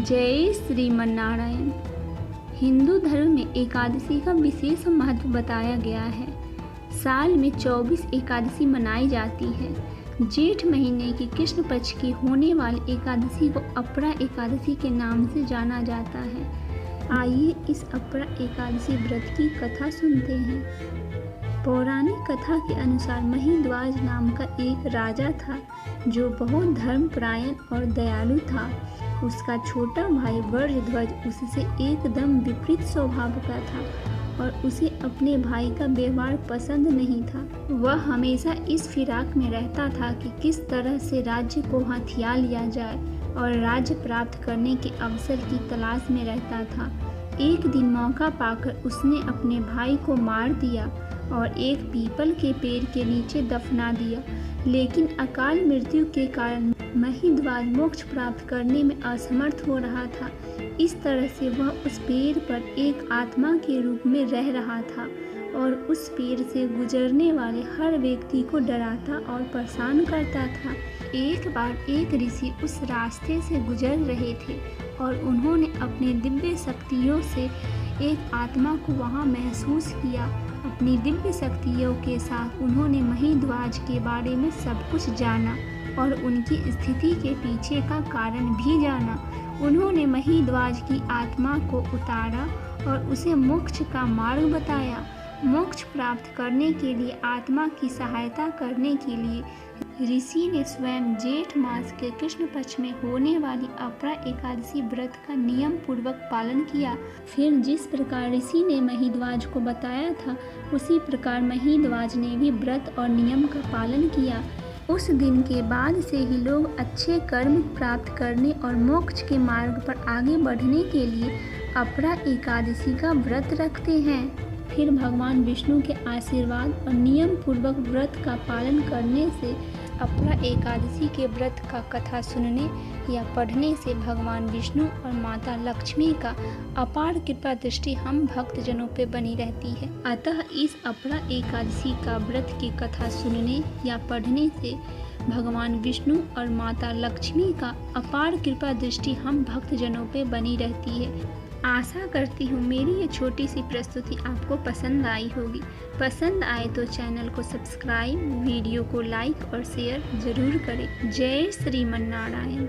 जय श्रीमन्नारायण। हिंदू धर्म में एकादशी का विशेष महत्व बताया गया है। साल में 24 एकादशी मनाई जाती है। जेठ महीने की कृष्ण पक्ष की होने वाली एकादशी को अपरा एकादशी के नाम से जाना जाता है। आइए इस अपरा एकादशी व्रत की कथा सुनते हैं। पौराणिक कथा के अनुसार महिद्वाज नाम का एक राजा था जो बहुत धर्मपरायण और दयालु था। उसका छोटा भाई वर्षध्वज उससे एकदम विपरीत स्वभाव का था और उसे अपने भाई का व्यवहार पसंद नहीं था। वह हमेशा इस फिराक में रहता था कि किस तरह से राज्य को हथिया लिया जाए और राज्य प्राप्त करने के अवसर की तलाश में रहता था। एक दिन मौका पाकर उसने अपने भाई को मार दिया और एक पीपल के पेड़ के नीचे दफना दिया। लेकिन अकाल मृत्यु के कारण महिद्वाज मोक्ष प्राप्त करने में असमर्थ हो रहा था। इस तरह से वह उस पेड़ पर एक आत्मा के रूप में रह रहा था और उस पेड़ से गुजरने वाले हर व्यक्ति को डराता और परेशान करता था। एक बार एक ऋषि उस रास्ते से गुजर रहे थे और उन्होंने अपनी दिव्य शक्तियों से एक आत्मा को वहां महसूस किया। अपनी दिव्य शक्तियों के साथ उन्होंने महिद्वाज के बारे में सब कुछ जाना और उनकी स्थिति के पीछे का कारण भी जाना। उन्होंने महिद्वाज की आत्मा को उतारा और उसे मोक्ष का मार्ग बताया। मोक्ष प्राप्त करने के लिए आत्मा की सहायता करने के लिए ऋषि ने स्वयं जेठ मास के कृष्ण पक्ष में होने वाली अपरा एकादशी व्रत का नियम पूर्वक पालन किया। फिर जिस प्रकार ऋषि ने महिद्वाज को बताया था उसी प्रकार महिद्वाज ने भी व्रत और नियम का पालन किया। उस दिन के बाद से ही लोग अच्छे कर्म प्राप्त करने और मोक्ष के मार्ग पर आगे बढ़ने के लिए अपरा एकादशी का व्रत रखते हैं। फिर भगवान विष्णु के आशीर्वाद और नियम पूर्वक व्रत का पालन करने से अपरा एकादशी के व्रत का कथा सुनने या पढ़ने से भगवान विष्णु और माता लक्ष्मी का अपार कृपा दृष्टि हम भक्तजनों पे बनी रहती है। अतः इस अपरा एकादशी का व्रत की कथा सुनने या पढ़ने से भगवान विष्णु और माता लक्ष्मी का अपार कृपा दृष्टि हम भक्तजनों पे बनी रहती है। आशा करती हूँ मेरी ये छोटी सी प्रस्तुति आपको पसंद आई होगी। पसंद आए तो चैनल को सब्सक्राइब, वीडियो को लाइक और शेयर जरूर करें। जय श्रीमन्नारायण।